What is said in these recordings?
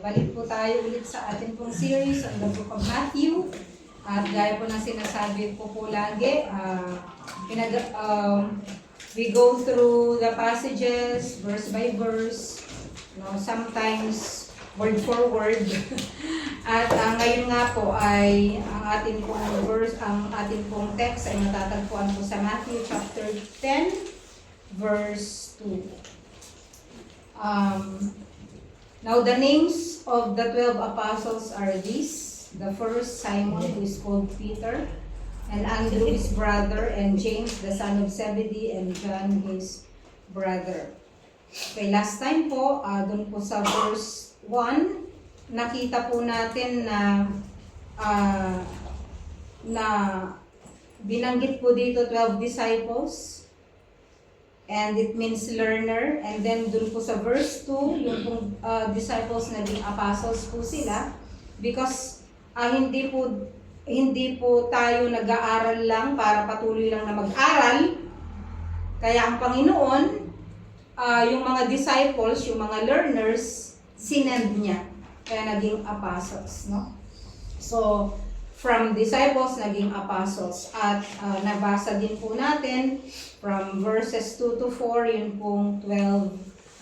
balik po tayo ulit sa ating pong series on the book of Matthew. At gaya po ng sinasabi po lagi, we go through the passages verse by verse, sometimes word for word. At ngayon nga po ay ang ating pong text ay matatagpuan po sa Matthew chapter 10 verse 2. Now the names of the 12 apostles are these. The first, Simon, who is called Peter, and Andrew his brother, and James the son of Zebedee, and John his brother. Okay, last time po, dun po sa verse 1, nakita po natin na binanggit po dito 12 disciples. And it means learner. And then dun po sa verse 2, yung pong disciples naging apostles po sila. Because hindi po tayo nag-aaral lang para patuloy lang na mag-aral. Kaya ang Panginoon, yung mga disciples, yung mga learners, sinend niya. Kaya naging apostles, no? So, from disciples, naging apostles. At nabasa din po natin from verses 2 to 4, yun pong 12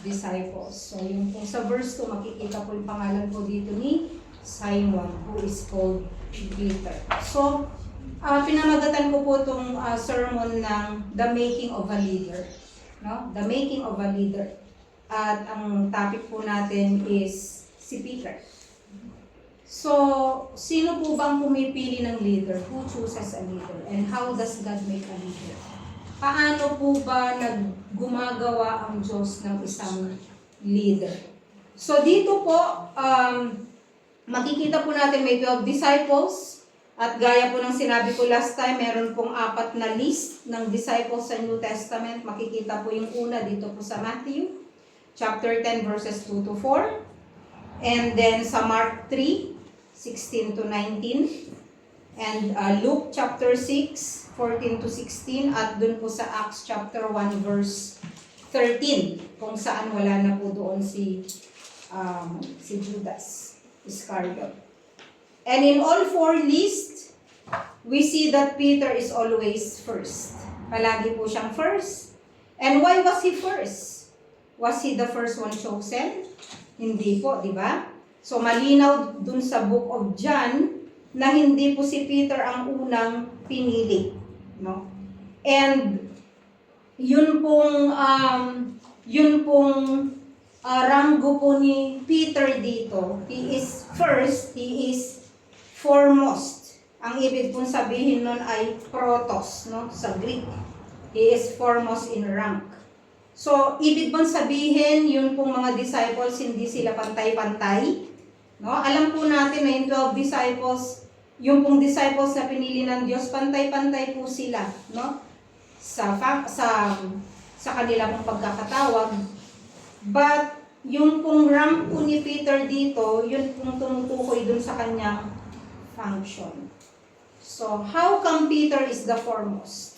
disciples. So, yun pong sa verse 2, makikita po yung pangalan po dito ni Simon, who is called Peter. So, pinamagatan ko po itong sermon ng The Making of a Leader. No? The Making of a Leader. At ang topic po natin is si Peter. So, sino po bang pumipili ng leader? Who chooses a leader? And how does God make a leader? Paano po ba gumagawa ang Diyos ng isang leader? So, dito po, makikita po natin may 12 disciples. At gaya po ng sinabi ko last time, meron pong 4 na list ng disciples sa New Testament. Makikita po yung una dito po sa Matthew, chapter 10, verses 2 to 4. And then sa Mark 3, 16 to 19, and Luke chapter 6, 14 to 16, at dun po sa Acts chapter 1 verse 13, kung saan wala na po doon si Judas Iscariot. And in all 4 lists, we see that Peter is always first. Palagi po siyang first. And why was he first? Was he the first one chosen? Hindi po, di ba? So, malinaw dun sa book of John na hindi po si Peter ang unang pinili. No? And yun pong ranggo po ni Peter dito. He is first, he is foremost. Ang ibig pong sabihin nun ay protos, no? Sa Greek. He is foremost in rank. So, ibig bang sabihin, yun pong mga disciples, hindi sila pantay-pantay? No? Alam po natin na yung 12 disciples, yung pong disciples na pinili ng Diyos, pantay-pantay po sila, no? Sa kanila pong pagkakatawag. But, yung pong rank po ni Peter dito, yun pong tumutukoy dun sa kanyang function. So, how come Peter is the foremost?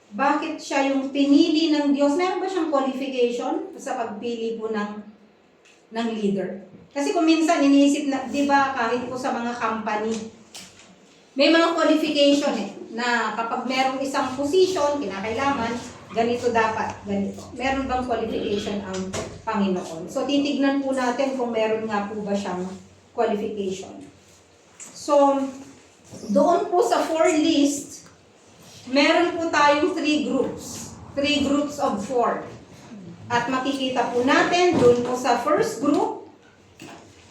Bakit siya yung pinili ng Diyos? Meron ba siyang qualification sa pagpili po ng leader? Kasi kung minsan iniisip na, di ba, kahit po sa mga company, may mga qualification na kapag merong isang position, kinakailangan, ganito dapat, ganito. Meron bang qualification ang Panginoon? So, titignan po natin kung meron nga po ba siyang qualification. So, doon po sa 4 list, meron po tayong 3 groups. 3 groups of 4. At makikita po natin, doon po sa first group,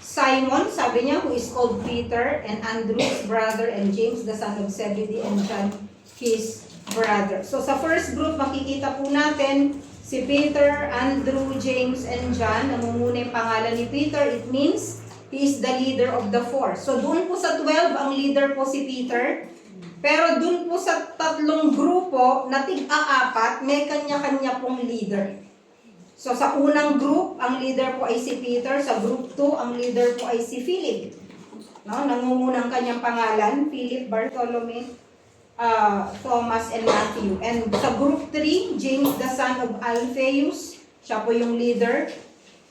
Simon, sabi niya, who is called Peter, and Andrew, his brother, and James, the son of Zebedee, and John, his brother. So, sa first group, makikita po natin si Peter, Andrew, James, and John. Namumuna yung pangalan ni Peter. It means he is the leader of the 4. So, doon po sa 12, ang leader po si Peter. Pero doon po sa 3 grupo, na tig-4, may kanya-kanya pong leader. So, sa unang group, ang leader po ay si Peter. Sa group 2, ang leader po ay si Philip. No? Nangungunang kanyang pangalan, Philip, Bartholomew, Thomas, and Matthew. And sa group 3, James, the son of Alphaeus, siya po yung leader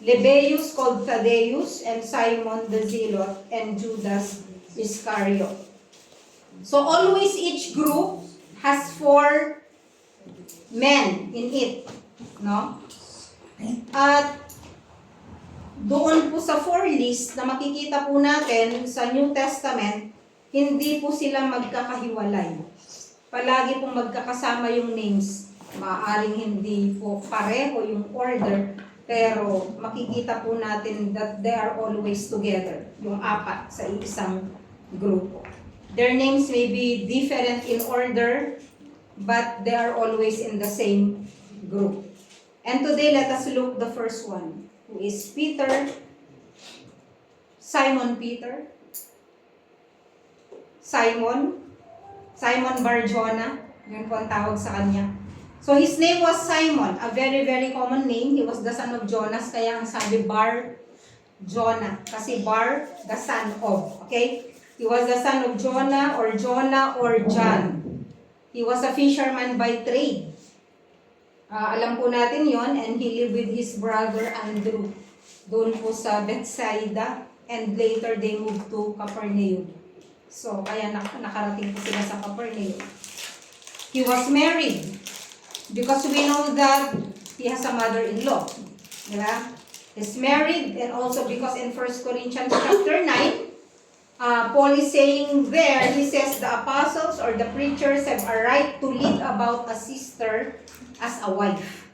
Lebbeus called Thaddeus, and Simon the Zealot, and Judas Iscariot. So always each group has 4 men in it, no? At doon po sa 4 list na makikita po natin sa New Testament, hindi po sila magkakahiwalay. Palagi pong magkakasama yung names. Maaaring hindi po pareho yung order, pero makikita po natin that they are always together, yung 4 sa isang grupo. Their names may be different in order, but they are always in the same group. And today, let us look the first one, who is Peter, Simon Peter, Simon Bar-Jonah, yun po ang tawag sa kanya. So his name was Simon, a very, very common name. He was the son of Jonas, kaya ang sabi Bar-Jonah, kasi Bar, the son of, okay? He was the son of Jonah or John. He was a fisherman by trade. Alam po natin yon, and he lived with his brother Andrew doon po sa Bethsaida, and later they moved to Capernaum. So, kaya nakarating po sila sa Capernaum. He was married because we know that he has a mother-in-law. Diba? He's married, and also because in 1 Corinthians chapter 9, Paul is saying there, he says the apostles or the preachers have a right to lead about a sister as a wife.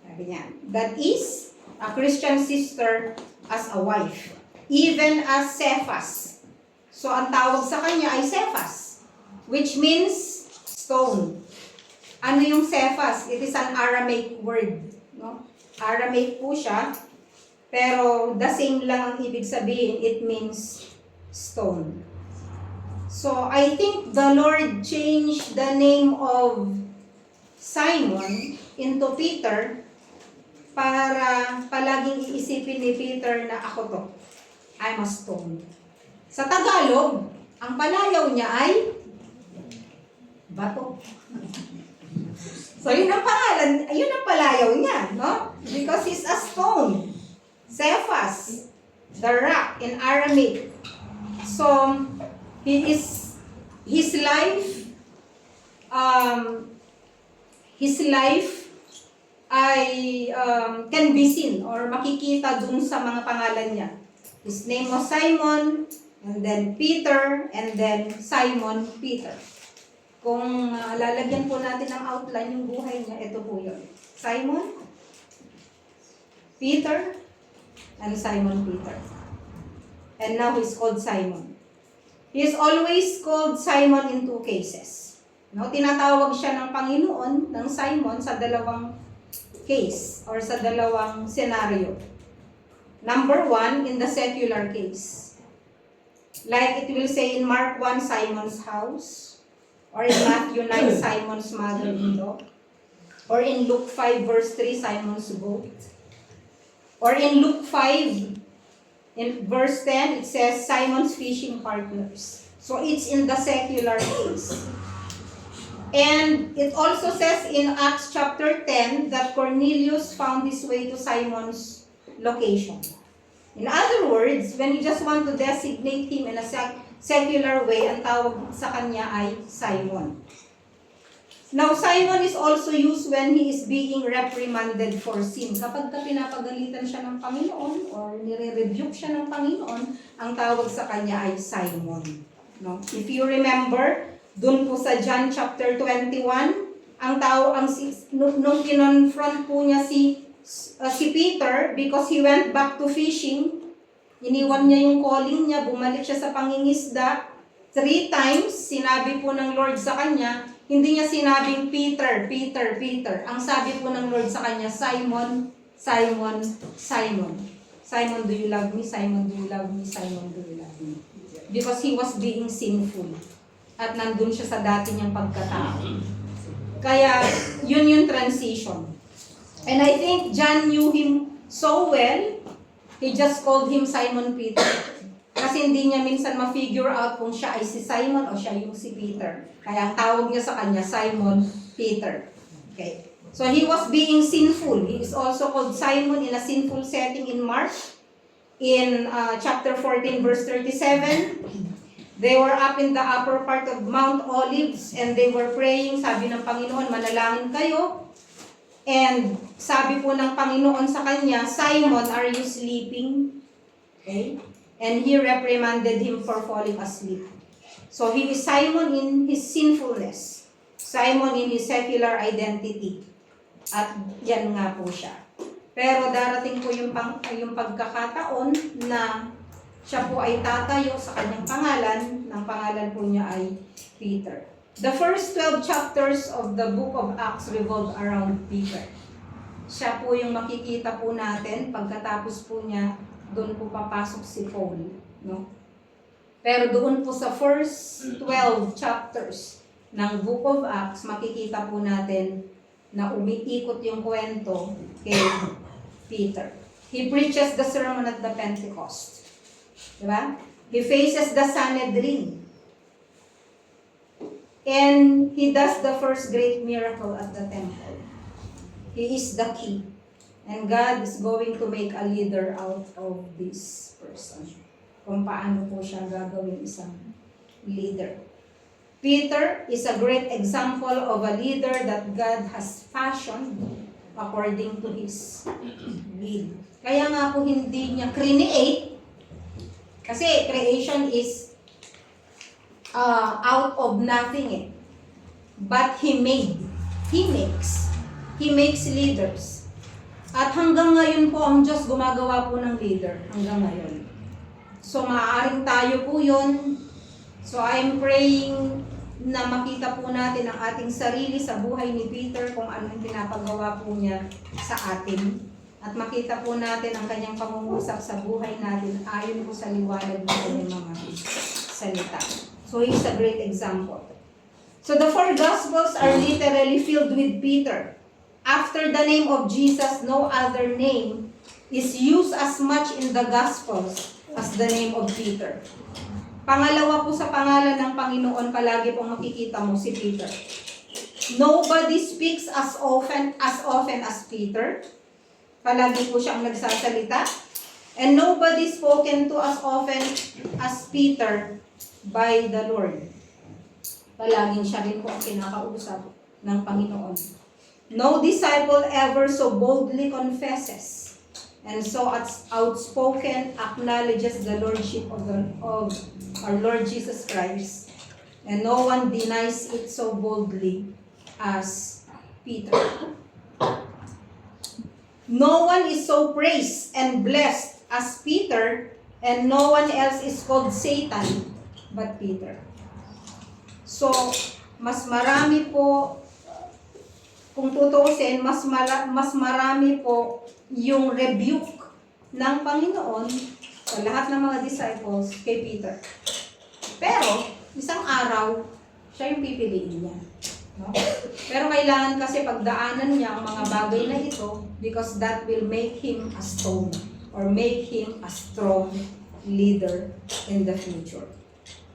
Sabi niya. That is, a Christian sister as a wife. Even as Cephas. So, ang tawag sa kanya ay Cephas, which means stone. Ano yung Cephas? It is an Aramaic word. No? Aramaic po siya, pero the same lang ang ibig sabihin. It means stone. So, I think the Lord changed the name of Simon into Peter para palaging iisipin ni Peter na ako to. I'm a stone. Sa Tagalog, ang palayaw niya ay bato. So, yun ang pangalan, yun ang palayaw niya, no? Because he's a stone. Cephas, the rock in Aramaic. So, his life ay can be seen or makikita dun sa mga pangalan niya. His name was Simon, and then Peter, and then Simon Peter. Kung lalagyan po natin ng outline yung buhay niya, ito po yun. Simon, Peter, and Simon Peter. And now he's called Simon. He is always called Simon in 2 cases. No, tinatawag siya ng Panginoon ng Simon sa dalawang case or sa dalawang scenario. Number 1, in the secular case. Like it will say in Mark 1, Simon's house. Or in Matthew 9, Simon's mother-in-law. Or in Luke 5, verse 3, Simon's boat. Or in Luke 5, in verse 10, it says Simon's fishing partners. So it's in the secular case. And it also says in Acts chapter 10 that Cornelius found his way to Simon's location. In other words, when you just want to designate him in a secular way, ang tawag sa kanya ay Simon. Now, Simon is also used when he is being reprimanded for sin. Kapag pinapagalitan siya ng Panginoon or nire-rebuke siya ng Panginoon, ang tawag sa kanya ay Simon. No? If you remember, dun po sa John chapter 21, nung kinonfront po niya si Peter because he went back to fishing, iniwan niya yung calling niya, bumalik siya sa pangingisda. 3 times, sinabi po ng Lord sa kanya, hindi niya sinabing Peter, Peter, Peter. Ang sabi po ng Lord sa kanya, Simon, Simon, Simon. Simon, do you love me? Simon, do you love me? Simon, do you love me? Because he was being sinful. At nandun siya sa dati niyang pagkatao. Kaya, yun yung transition. And I think John knew him so well, he just called him Simon Peter. Kasi hindi niya minsan ma-figure out kung siya ay si Simon o siya yung si Peter. Kaya ang tawag niya sa kanya, Simon Peter. Okay. So he was being sinful. He is also called Simon in a sinful setting in Mark. In chapter 14, verse 37, they were up in the upper part of Mount Olives and they were praying. Sabi ng Panginoon, manalangin kayo. And sabi po ng Panginoon sa kanya, Simon, are you sleeping? Okay? And he reprimanded him for falling asleep. So he is Simon in his sinfulness. Simon in his secular identity. At yan nga po siya. Pero darating po yung pagkakataon na siya po ay tatayo sa kanyang pangalan. Ang pangalan po niya ay Peter. The first 12 chapters of the book of Acts revolve around Peter. Siya po yung makikita po natin. Pagkatapos po niya, doon po papasok si Paul. No? Pero doon po sa first 12 chapters ng book of Acts, makikita po natin na umiikot yung kwento kay Peter. He preaches the sermon at the Pentecost. Diba? He faces the Sanhedrin. And he does the first great miracle at the temple. He is the key. And God is going to make a leader out of this person. Kung paano po siya gagawin isang leader. Peter is a great example of a leader that God has fashioned according to His will. Kaya nga po hindi niya create, kasi creation is out of nothing eh. But He made. He makes. He makes leaders. At hanggang ngayon po ang Diyos gumagawa po ng leader. Hanggang ngayon. So maaaring tayo po yun. So I'm praying na makita po natin ang ating sarili sa buhay ni Peter kung ano yung pinapagawa po niya sa atin. At makita po natin ang kanyang pangungusap sa buhay natin ayon po sa liwanag ng kanyang mga salita. So he's a great example. So the four Gospels are literally filled with Peter. After the name of Jesus, no other name is used as much in the Gospels as the name of Peter. Pangalawa po sa pangalan ng Panginoon, palagi pong makikita mo si Peter. Nobody speaks as often as Peter. Palagi po siyang nagsasalita. And nobody spoken to as often as Peter by the Lord. Palaging siya rin po ang kinakausap ng Panginoon. No disciple ever so boldly confesses and so outspoken acknowledges the lordship of our Lord Jesus Christ, and no one denies it so boldly as Peter. No one is so praised and blessed as Peter, and no one else is called Satan but Peter. So, mas marami po, kung tutuusin, mas marami po yung rebuke ng Panginoon sa lahat ng mga disciples kay Peter. Pero, isang araw, siya yung pipiliin niya. No? Pero kailangan kasi pagdaanan niya ang mga bagay na ito because that will make him a stone or make him a strong leader in the future.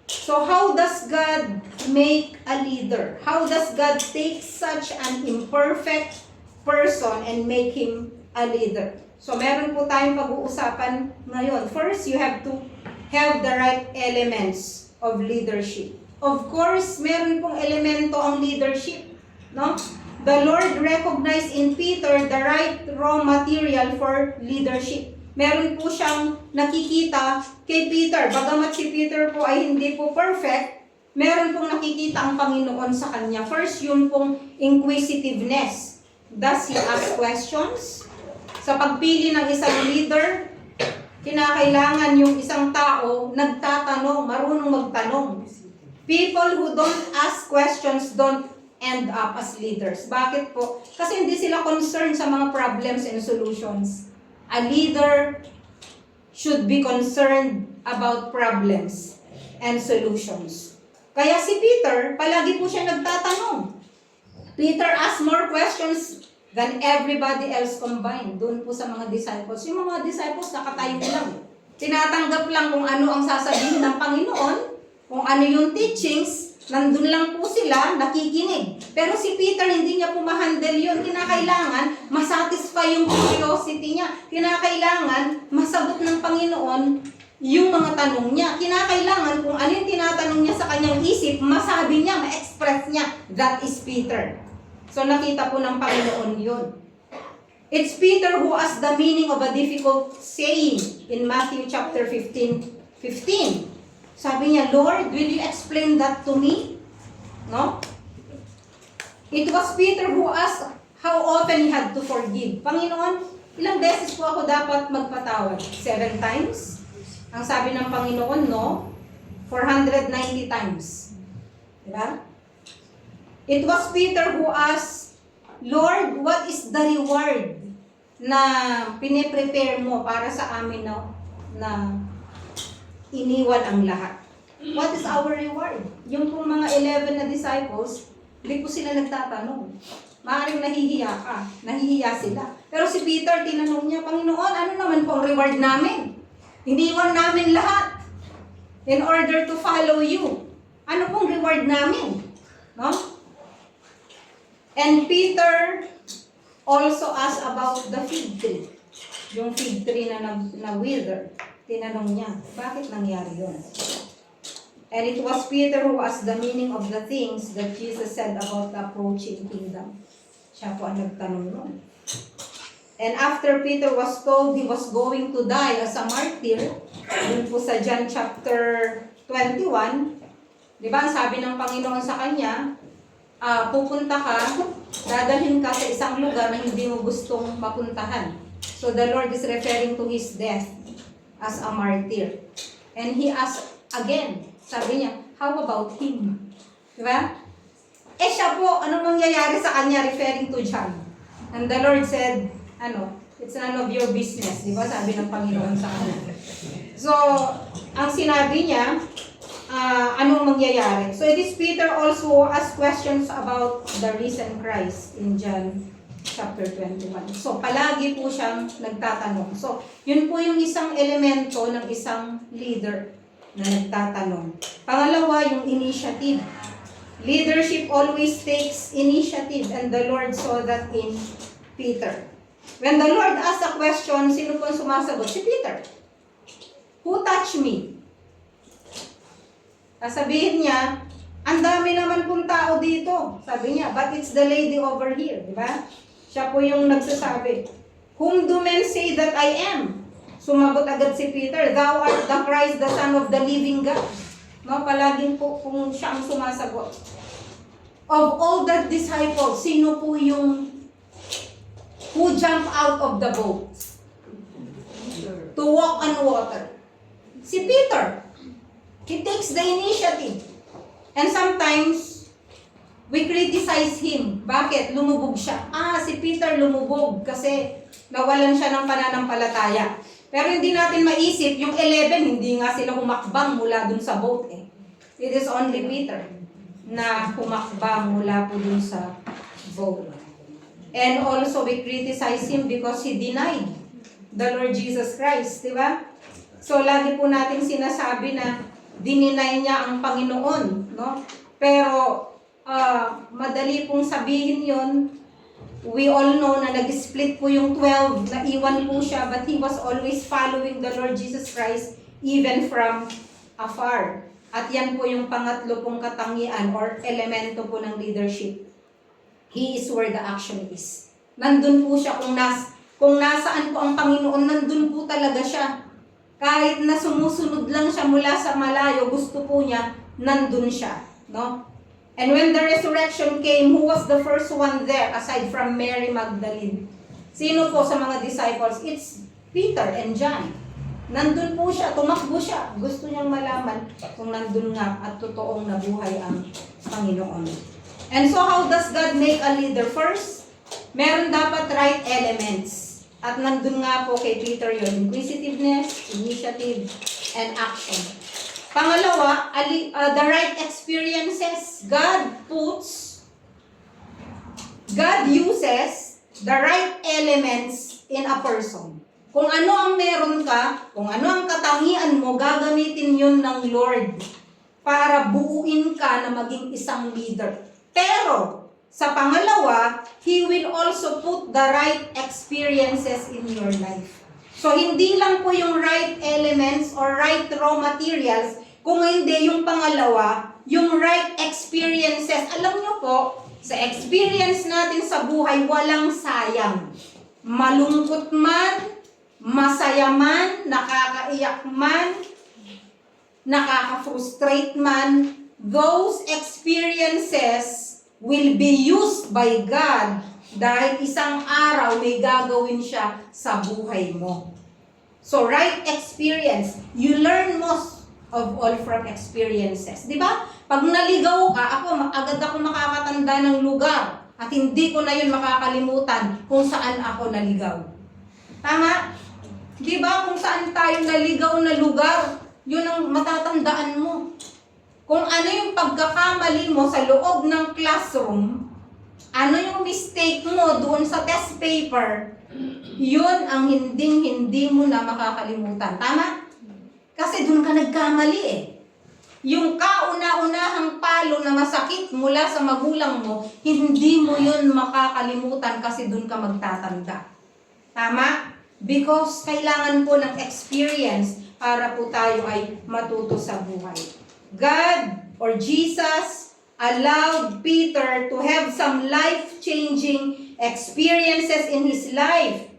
So how does God make a leader? How does God take such an imperfect person and make him a leader? So meron po tayong pag-uusapan ngayon. First, you have to have the right elements of leadership. Of course, meron pong elemento ang leadership, no? The Lord recognized in Peter the right raw material for leadership. Meron po siyang nakikita kay Peter. Bagamat si Peter po ay hindi po perfect, meron pong nakikita ang Panginoon sa kanya. First, yung pong inquisitiveness. Does he ask questions? Sa pagpili ng isang leader, kinakailangan yung isang tao nagtatanong, marunong magtanong. People who don't ask questions don't end up as leaders. Bakit po? Kasi hindi sila concerned sa mga problems and solutions. A leader should be concerned about problems and solutions. Kaya si Peter, palagi po siya nagtatanong. Peter asked more questions than everybody else combined. Doon po sa mga disciples. Yung mga disciples nakatayo lang. Tinatanggap lang kung ano ang sasabihin ng Panginoon, kung ano yung teachings, nandun lang po sila, nakikinig. Pero si Peter, hindi niya po ma-handle yun. Kinakailangan masatisfy yung curiosity niya. Kinakailangan masagot ng Panginoon yung mga tanong niya. Kinakailangan kung ano yung tinatanong niya sa kanyang isip, masabi niya, ma-express niya. That is Peter. So nakita po ng Panginoon yun. It's Peter who asked the meaning of a difficult saying in Matthew chapter 15:15. Sabi niya, Lord, will you explain that to me? No? It was Peter who asked how often he had to forgive. Panginoon, ilang beses po ako dapat magpatawad? 7 times? Ang sabi ng Panginoon, no? 490 times. Diba? It was Peter who asked, Lord, what is the reward na piniprepare mo para sa amin na iniwan ang lahat? What is our reward? Yung pong mga 11 na disciples, hindi po sila nagtatanong. Maaaring nahihiya sila. Pero si Peter, tinanong niya, Panginoon, ano naman po ang reward namin? Iniwan namin lahat in order to follow you. Ano pong reward namin? No? And Peter also asked about the fig tree. Yung fig tree na wither. Tinanong niya, bakit nangyari yun? And it was Peter who asked the meaning of the things that Jesus said about the approaching kingdom. Siya po ang nagtanong nun. And after Peter was told he was going to die as a martyr, yun po sa John chapter 21, di ba, sabi ng Panginoon sa kanya, pupunta ka, dadalhin ka sa isang lugar na hindi mo gustong mapuntahan. So the Lord is referring to his death as a martyr. And he asked again, sabi niya, how about him? Diba? Siya po, anong mangyayari sa kanya referring to John? And the Lord said, it's none of your business. Diba? Sabi ng Panginoon sa kanya. So, ang sinabi niya, anong mangyayari? So, this Peter also asked questions about the risen Christ in John chapter 21. So, palagi po siyang nagtatanong. So, yun po yung isang elemento ng isang leader na nagtatanong. Pangalawa, yung initiative. Leadership always takes initiative, and the Lord saw that in Peter. When the Lord asked a question, sino po sumasagot? Si Peter. Who touched me? Sabihin niya, ang dami naman pong tao dito. Sabi niya, but it's the lady over here. Diba? Siya po yung nagsasabi. Whom do men say that I am? Sumagot agad si Peter, Thou art the Christ, the Son of the living God. No, palaging po kung siya ang sumasagot. Of all the disciples, sino po yung who jumped out of the boat to walk on water? Si Peter. He takes the initiative. And sometimes, we criticize him. Bakit? Lumubog siya. Si Peter lumubog kasi nawalan siya ng pananampalataya. Pero hindi natin maisip, yung 11, hindi nga sila humakbang mula dun sa boat eh. It is only Peter na humakbang mula po dun sa boat. And also we criticize him because he denied the Lord Jesus Christ, di ba? So lagi po natin sinasabi na dininay niya ang Panginoon, no? Pero madali pong sabihin yon. We all know na nag-split po yung 12, naiwan po siya, but he was always following the Lord Jesus Christ even from afar. At yan po yung pangatlo pong katangian or elemento po ng leadership. He is where the action is. Nandun po siya kung nasaan po ang Panginoon, nandun po talaga siya. Kahit na sumusunod lang siya mula sa malayo, gusto po niya, nandun siya. No? And when the resurrection came, who was the first one there aside from Mary Magdalene? Sino po sa mga disciples? It's Peter and John. Nandun po siya, tumakbo siya. Gusto niyang malaman kung nandun nga at totoong nabuhay ang Panginoon. And so how does God make a leader? First, meron dapat right elements. At nandun nga po kay Peter yun, inquisitiveness, initiative, and action. Pangalawa, the right experiences. God uses the right elements in a person. Kung ano ang meron ka, kung ano ang katangian mo, gagamitin yun ng Lord para buuin ka na maging isang leader. Pero, Sa pangalawa, He will also put the right experiences in your life. So, hindi lang po yung right elements or right raw materials, kung hindi yung pangalawa, yung right experiences. Alam nyo po, sa experience natin sa buhay, walang sayang. Malungkot man, masaya man, nakakaiyak man, nakaka-frustrate man, those experiences will be used by God dahil isang araw may gagawin siya sa buhay mo. So, right experience. You learn most of all from experiences. Di ba? Pag naligaw ka, agad ako makakatanda ng lugar at hindi ko na yun makakalimutan kung saan ako naligaw. Tama? Di ba? Kung saan tayo naligaw na lugar, yun ang matatandaan mo. Kung ano yung pagkakamali mo sa loob ng classroom, ano yung mistake mo doon sa test paper, yun ang hindi mo na makakalimutan. Tama? Kasi doon ka nagkamali eh. Yung kauna-unahang palo na masakit mula sa magulang mo, hindi mo yun makakalimutan kasi doon ka magtatanda. Tama? Because kailangan po ng experience para po tayo ay matuto sa buhay. God or Jesus allowed Peter to have some life-changing experiences in his life.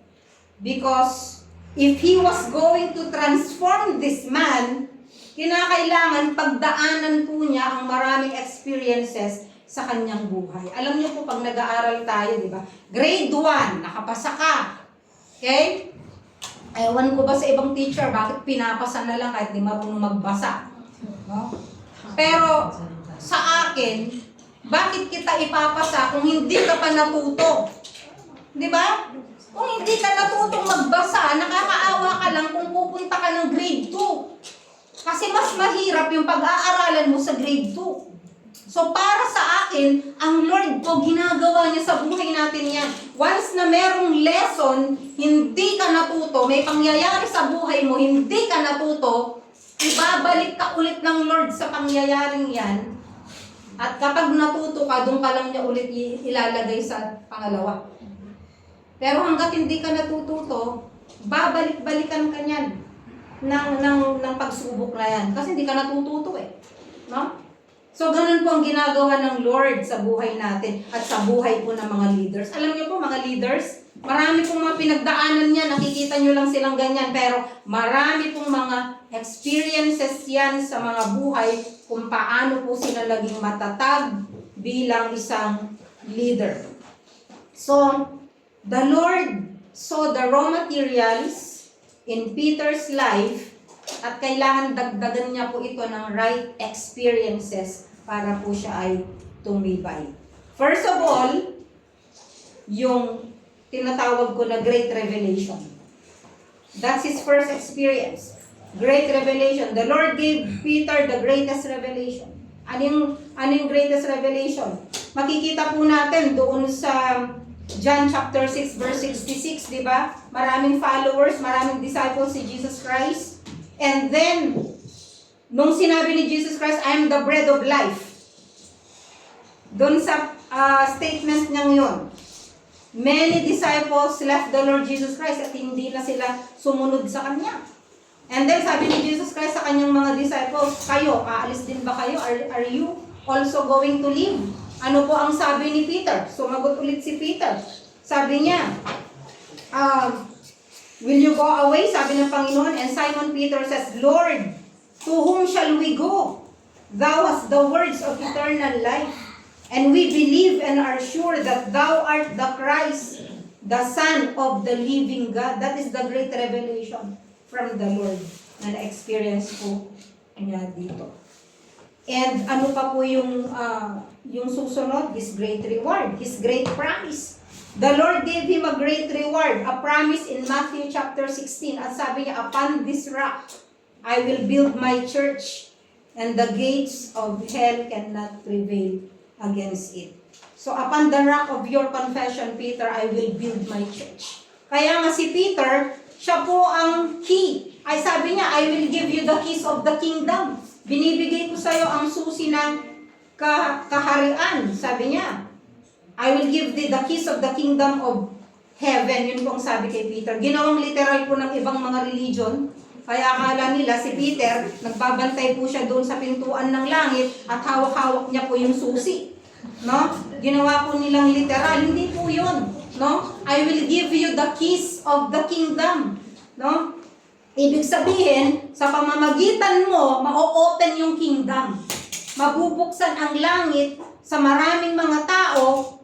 Because if he was going to transform this man, kinakailangan pagdaanan po niya ang maraming experiences sa kanyang buhay. Alam niyo po, pag nag-aaral tayo, di ba? Grade 1, nakapasa ka. Okay? Ewan ko ba sa ibang teacher, bakit pinapasa na lang kahit di marunong magbasa? No? Pero sa akin, bakit kita ipapasa kung hindi ka pa natuto? Di ba? Kung hindi ka natutong magbasa, nakakaawa ka lang kung pupunta ka ng grade 2. Kasi mas mahirap yung pag-aaralan mo sa grade 2. So para sa akin, ang Lord po, ginagawa niya sa buhay natin yan. Once na merong lesson, hindi ka natuto, may pangyayari sa buhay mo, hindi ka natuto, ibabalik ka ulit ng Lord sa pangyayaring yan. At kapag natuto ka, doon ka lang niya ulit ilalagay sa pangalawa. Pero hanggat hindi ka natututo, babalik-balikan ka niyan ng pagsubok na yan. Kasi hindi ka natututo eh. No? So, ganun po ang ginagawa ng Lord sa buhay natin at sa buhay po ng mga leaders. Alam niyo po, mga leaders, marami pong mga pinagdaanan niya, nakikita niyo lang silang ganyan, pero marami pong mga experiences yan sa mga buhay kung paano po sila naging matatag bilang isang leader. So, the Lord saw the raw materials in Peter's life at kailangan dagdagan niya po ito ng right experiences para po siya ay tumibay. First of all, yung tinatawag ko na great revelation. That's his first experience. Great revelation. The Lord gave Peter the greatest revelation. Anong greatest revelation? Makikita po natin doon sa John chapter 6 verse 66, di ba? Maraming followers, maraming disciples si Jesus Christ. And then, nung sinabi ni Jesus Christ, I am the bread of life. Doon sa statement niyang yun, many disciples left the Lord Jesus Christ at hindi na sila sumunod sa Kanya. And then sabi ni Jesus Christ sa Kanyang mga disciples, kayo, aalis din ba kayo? Are you also going to leave? Ano po ang sabi ni Peter? Sumagot ulit si Peter. Sabi niya, will you go away? Sabi ng Panginoon. And Simon Peter says, Lord, to whom shall we go? Thou hast the words of eternal life. And we believe and are sure that thou art the Christ, the Son of the living God. That is the great revelation from the Lord na na-experience po niya dito. And ano pa po yung susunod? His great reward, His great promise. The Lord gave him a great reward, a promise in Matthew chapter 16. At sabi niya, upon this rock, I will build my church, and the gates of hell cannot prevail against it. So upon the rock of your confession, Peter, I will build my church. Kaya nga si Peter, siya po ang key. Ay sabi niya, I will give you the keys of the kingdom. Binibigay ko sa iyo ang susi ng kaharian, sabi niya. I will give thee the keys of the kingdom of heaven. Yun po ang sabi kay Peter. Ginawang literal po ng ibang mga religion. Kaya akala nila si Peter, nagbabantay po siya doon sa pintuan ng langit at hawak-hawak niya po yung susi. No? Ginawa po nilang literal. Hindi po yun. No? I will give you the keys of the kingdom. No? Ibig sabihin, sa pamamagitan mo, ma-open yung kingdom. Mabubuksan ang langit sa maraming mga tao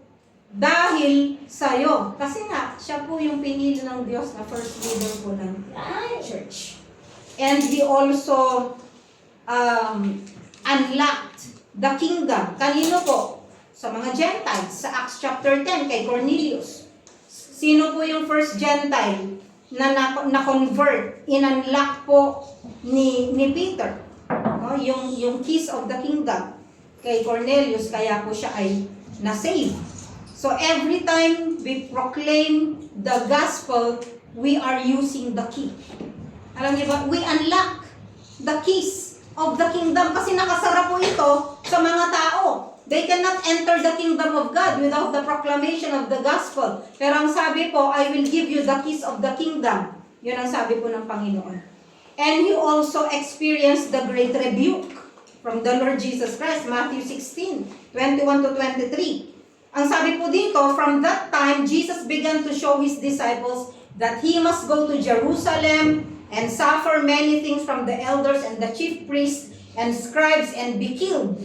dahil sa'yo. Kasi nga, siya po yung pinili ng Diyos na first leader po ng church. And He also unlocked the kingdom. Kanino po? Sa mga Gentiles. Sa Acts chapter 10, kay Cornelius. Sino po yung first Gentile na convert? In-unlock po ni Peter. No? Yung keys of the kingdom kay Cornelius, kaya po siya ay na-save. So every time we proclaim the gospel, we are using the key. Alam niyo ba, we unlock the keys of the kingdom kasi nakasara po ito sa mga tao. They cannot enter the kingdom of God without the proclamation of the gospel. Pero ang sabi po, I will give you the keys of the kingdom. Yun ang sabi po ng Panginoon. And you also experienced the great rebuke from the Lord Jesus Christ, Matthew 16:21 to 23. Ang sabi po dito, from that time, Jesus began to show His disciples that He must go to Jerusalem and suffer many things from the elders and the chief priests and scribes and be killed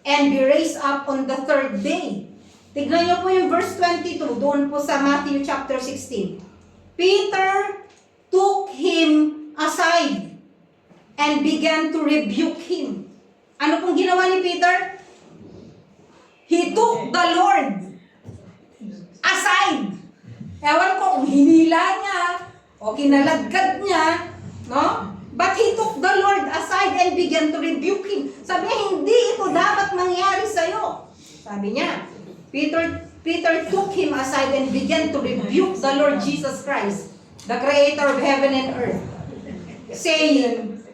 and be raised up on the third day. Tignan niyo po yung verse 22, doon po sa Matthew chapter 16. Peter took Him aside and began to rebuke Him. Ano pong ginawa ni Peter? He took the Lord aside. Ewan ko kung hinila niya o kinalagkad niya, no? But he took the Lord aside and began to rebuke Him. Sabi niya, hindi ito dapat mangyari sa'yo. Sabi niya, Peter took Him aside and began to rebuke the Lord Jesus Christ, the Creator of heaven and earth, saying,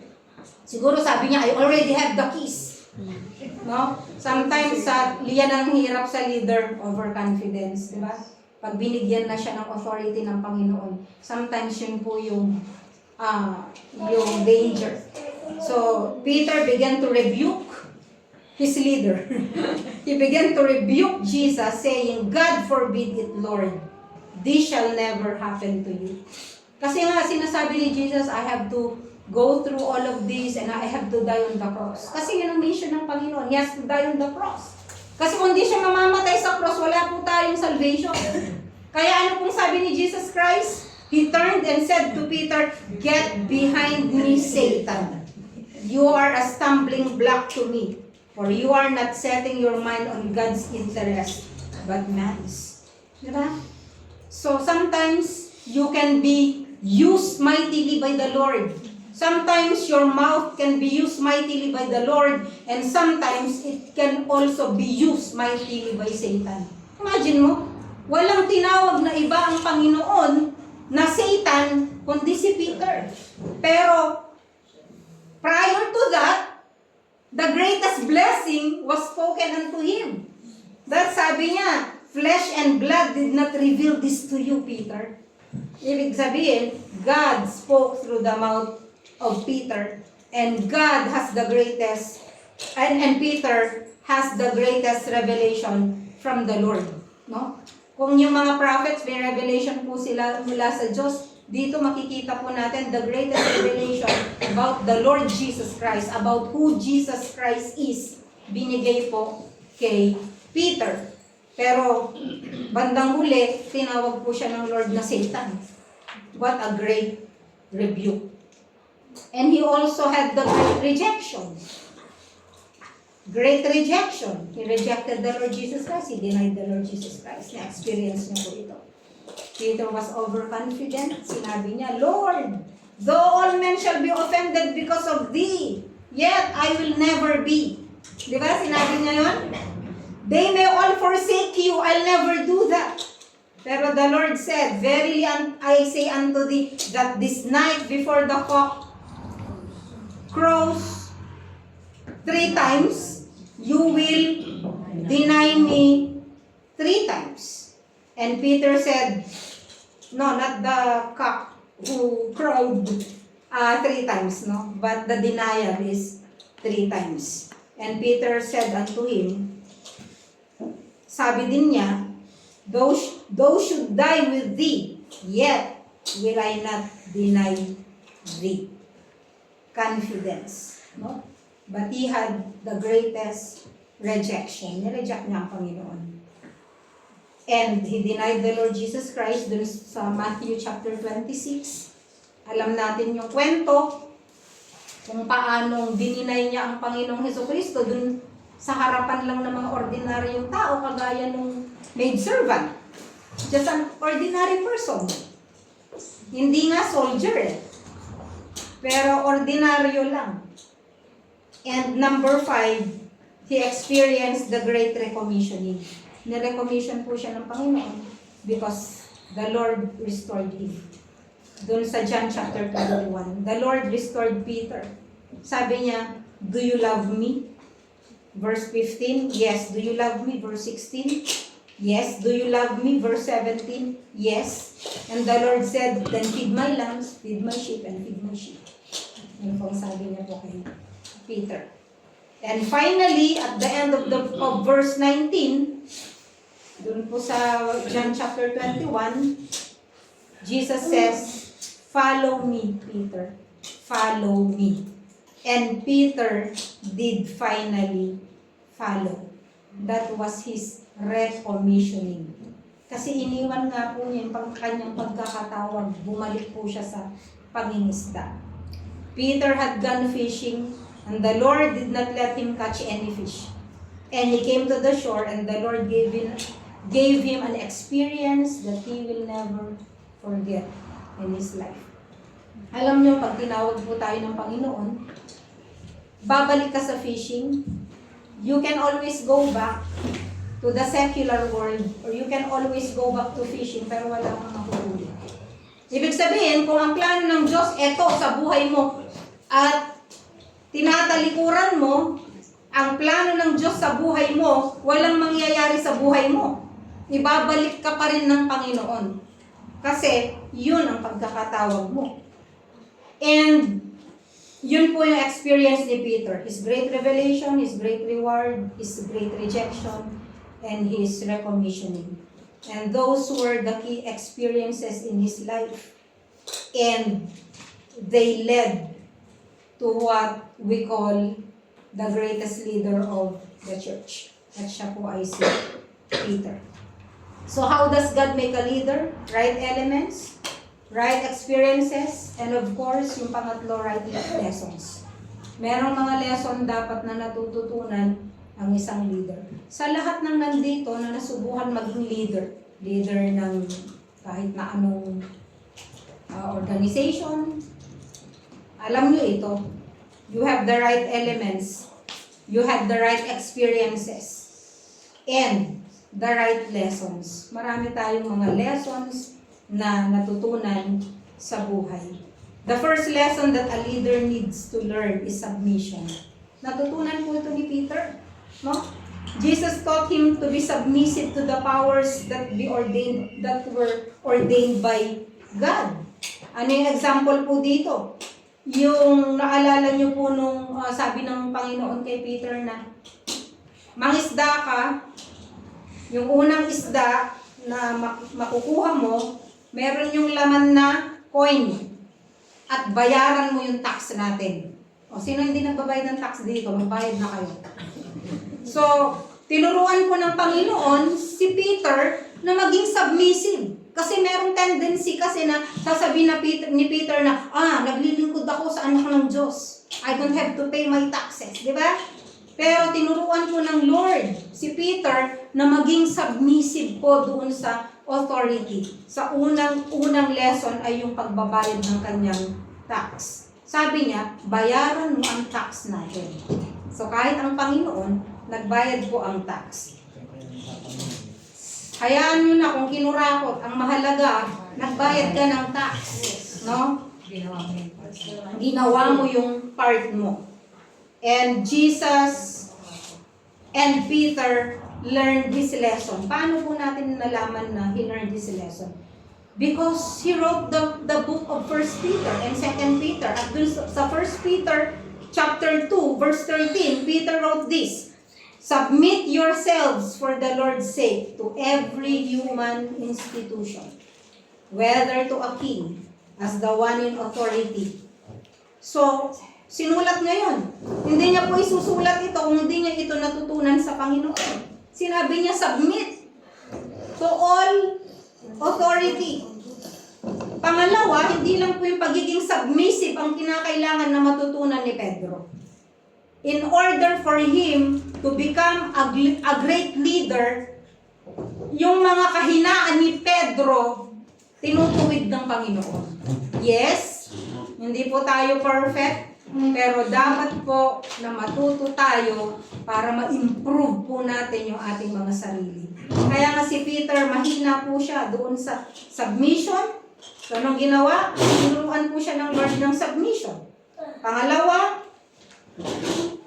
siguro sabi niya, I already have the keys. No? Sometimes, liyan ang hirap sa leader, overconfidence, di ba? Pag binigyan na siya ng authority ng Panginoon, sometimes yun po yung danger. So, Peter began to rebuke his leader. He began to rebuke Jesus, saying, God forbid it, Lord. This shall never happen to you. Kasi nga, sinasabi ni Jesus, I have to go through all of this and I have to die on the cross. Kasi yun ang mission ng Panginoon. He has to die on the cross. Kasi kung di siya mamamatay sa cross, wala po tayong salvation. Kaya ano pong sabi ni Jesus Christ? He turned and said to Peter, get behind me, Satan. You are a stumbling block to me, for you are not setting your mind on God's interest, but man's. Diba? So sometimes you can be used mightily by the Lord. Sometimes your mouth can be used mightily by the Lord, and sometimes it can also be used mightily by Satan. Imagine mo, walang tinawag na iba ang Panginoon na Satan, kundi si Peter. Pero, prior to that, the greatest blessing was spoken unto him. That sabi niya, flesh and blood did not reveal this to you, Peter. Ibig sabihin, God spoke through the mouth of Peter, and God has the greatest, and Peter has the greatest revelation from the Lord. No? Kung yung mga prophets, may revelation po sila mula sa Diyos, dito makikita po natin the greatest revelation about the Lord Jesus Christ, about who Jesus Christ is, binigay po kay Peter. Pero, bandang huli, tinawag po siya ng Lord na Satan. What a great rebuke. And he also had the great rejection. Great rejection. He rejected the Lord Jesus Christ. He denied the Lord Jesus Christ. Na-experience niya po ito. Peter was overconfident. Sinabi niya, Lord, though all men shall be offended because of thee, yet I will never be. Di ba? Sinabi niya yun? They may all forsake you. I'll never do that. Pero the Lord said, verily I say unto thee, that this night before the cock crows 3 times, you will deny me 3 And Peter said, no, not the cock who crowed 3 times, no? But the denial is 3 times. And Peter said unto him, sabi din niya, those should die with thee, yet will I not deny thee. Confidence, no? But he had the greatest rejection. Nireject niya ang Panginoon. And he denied the Lord Jesus Christ dun sa Matthew chapter 26. Alam natin yung kwento kung paanong dininay niya ang Panginoong Hesukristo dun sa harapan lang ng mga ordinaryong tao kagaya nung maidservant. Just an ordinary person. Hindi nga soldier eh. Pero ordinaryo lang. And number 5, he experienced the great recommissioning. Nirecommission po siya ng Panginoon because the Lord restored him. Doon sa John chapter 21, the Lord restored Peter. Sabi niya, do you love me? Verse 15, yes. Do you love me? Verse 16, yes. Do you love me? Verse 17, yes. And the Lord said, then feed my lambs, feed my sheep, and feed my sheep. Yun po ang sabi niya po kay Peter. And finally, at the end of verse 19, doon po sa John chapter 21, Jesus says, follow me, Peter. Follow me. And Peter did finally follow. That was his recommissioning. Kasi iniwan nga po niya yung kanyang pagkakatawag. Bumalik po siya sa pangingisda. Peter had gone fishing, and the Lord did not let him catch any fish. And he came to the shore, and the Lord gave him an experience that he will never forget in his life. Alam nyo, pag tinawag po tayo ng Panginoon, babalik ka sa fishing, you can always go back to the secular world, or you can always go back to fishing, pero wala kang makuhuli. Ibig sabihin, kung ang plano ng Diyos, eto sa buhay mo, at tinatalikuran mo, ang plano ng Diyos sa buhay mo, walang mangyayari sa buhay mo. Ibabalik ka pa rin ng Panginoon. Kasi, yun ang pagkakatawag mo. And, yun po yung experience ni Peter. His great revelation, his great reward, his great rejection, and his recommissioning. And those were the key experiences in his life. And they led to what we call the greatest leader of the church. At siya po ay si Peter. So how does God make a leader? Right elements, right experiences, and of course, yung pangatlo, right lessons. Merong mga lesson dapat na natututunan ang isang leader. Sa lahat ng nandito na nasubukan maging leader ng kahit na anong organization, alam nyo ito, you have the right elements, you have the right experiences, and the right lessons. Marami tayong mga lessons na natutunan sa buhay. The first lesson that a leader needs to learn is submission. Natutunan po ito ni Peter, no? Jesus taught him to be submissive to the powers that were ordained by God. Ano yung example po dito? Yung naalala nyo po nung sabi ng Panginoon kay Peter na mangisda ka, yung unang isda na makukuha mo, meron yung laman na coin at bayaran mo yung tax natin. O sino hindi nagbabayad ng tax dito? Magbayad na kayo. So, tinuruan po ng Panginoon si Peter na maging submissive. Kasi merong tendency kasi na sasabihin ni Peter na, naglilingkod ako sa anak ng Diyos. I don't have to pay my taxes. Di ba? Pero tinuruan po ng Lord si Peter na maging submissive po doon sa authority. Sa unang lesson ay yung pagbabayad ng kanyang tax. Sabi niya, bayaran mo ang tax natin. So kahit ang Panginoon, nagbayad po ang tax. Hayaan nyo na kung kinurakot, ang mahalaga, nagbayad ka ng tax. No? Ginawa mo yung part mo. And Jesus and Peter learned his lesson. Paano po natin nalaman na he learned his lesson? Because he wrote the book of 1 Peter and 2 Peter. At dun sa 1 Peter chapter 2, verse 13, Peter wrote this, "Submit yourselves for the Lord's sake to every human institution, whether to a king, as the one in authority." So, sinulat niya yun. Hindi niya po isusulat ito kung hindi niya ito natutunan sa Panginoon. Sinabi niya, submit to all authority. Pangalawa, hindi lang po yung pagiging submissive ang kinakailangan na matutunan ni Pedro. In order for him to become a great leader, yung mga kahinaan ni Pedro, tinutuwid ng Panginoon. Yes, hindi po tayo perfect, pero dapat po na matuto tayo para ma-improve po natin yung ating mga sarili. Kaya nga si Peter, mahina po siya doon sa submission. So, anong ginawa? Tinuruan po siya ng Lord ng submission. Pangalawa,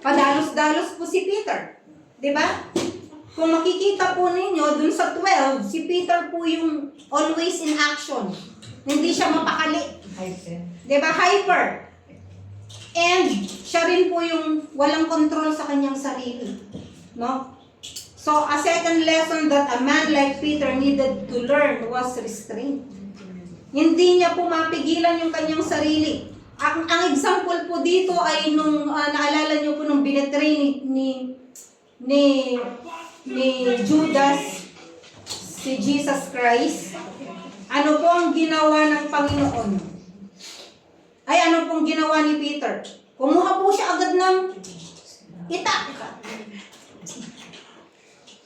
padalos-dalos po si Peter. Diba? Kung makikita po ninyo, dun sa 12, si Peter po yung always in action. Hindi siya mapakali. Diba? Hyper. And siya rin po yung walang control sa kanyang sarili. No? So, a second lesson that a man like Peter needed to learn was restraint. Hindi niya po mapigilan yung kanyang sarili. Ang example po dito ay nung naalala niyo po nung binetray ni Judas si Jesus Christ. Ano po ang ginawa ng Panginoon? Ay ano pong ginawa ni Peter? Kumuha po siya agad ng itak.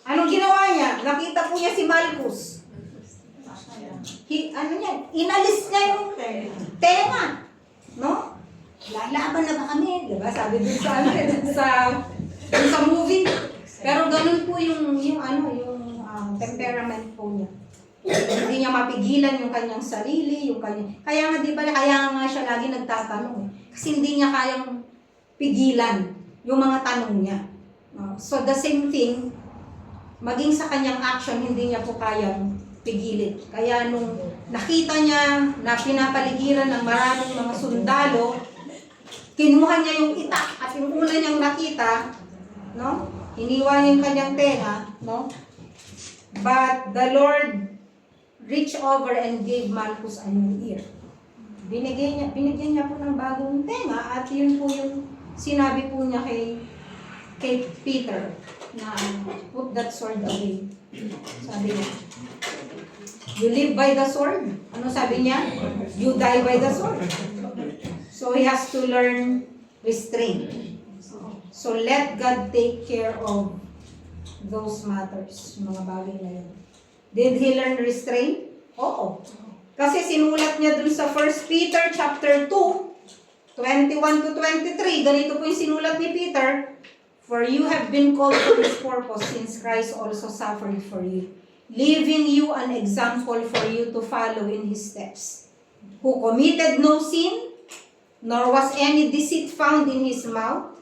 Anong ginawa niya? Nakita po niya si Malchus. Inalis niya yung tenga. No? Lalaban na ba kami? Diba? Sabi dun sa movie. Pero ganun po yung temperament po niya. Hindi niya mapigilan yung kanyang sarili, kaya nga di ba, kaya nga siya lagi nagtatanong eh. Kasi hindi niya kayang pigilan yung mga tanong niya. So the same thing, maging sa kanyang action, hindi niya po kayang pigilin. Kaya nung nakita niya na pinapaligiran ng maraming mga sundalo, kinuha niya yung itak at yung una niyang nakita, no? Iniwan niya yung kanyang tenga, no? But the Lord reached over and gave Malchus a new ear. Binigyan niya po ng bagong tenga at yun po yung sinabi po niya kay Peter na put that sword away. Sabi niya, you live by the sword. Ano sabi niya? You die by the sword. So he has to learn restraint. So let God take care of those matters, mga bagay na yun. Did he learn restraint? Oo. Kasi sinulat niya dun sa 1 Peter chapter 2, 21 to 23. Ganito po yung sinulat ni Peter. For you have been called to this purpose, since Christ also suffered for you, leaving you an example for you to follow in his steps, who committed no sin, nor was any deceit found in his mouth,